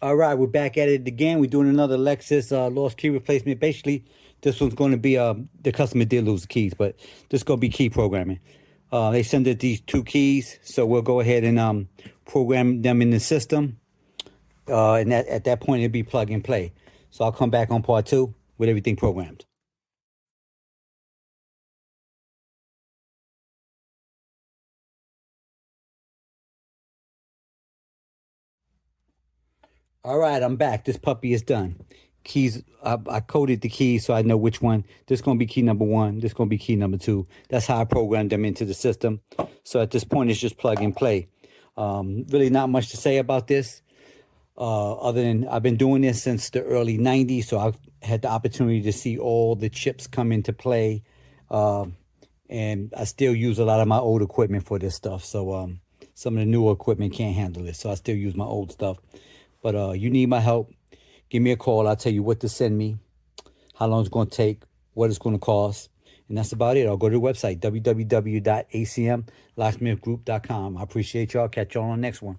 All right, we're back at it again. We're doing another Lexus lost key replacement. Basically, this one's going to be the customer did lose the keys, but this is going to be key programming. They send us these two keys, so we'll go ahead and program them in the system. And at that point, it'll be plug and play. So I'll come back on part two with everything programmed. All right, I'm back. This puppy is done. Keys, I coded the keys so I know which one. This is going to be key number one. This is going to be key number two. That's how I programmed them into the system. So at this point, it's just plug and play. Really not much to say about this. Other than I've been doing this since the early 90s, so I've had the opportunity to see all the chips come into play. And I still use a lot of my old equipment for this stuff. So some of the newer equipment can't handle it. So I still use my old stuff. But you need my help, give me a call. I'll tell you what to send me, how long it's going to take, what it's going to cost. And that's about it. I'll go to the website, www.acmlocksmithgroup.com. I appreciate y'all. Catch y'all on the next one.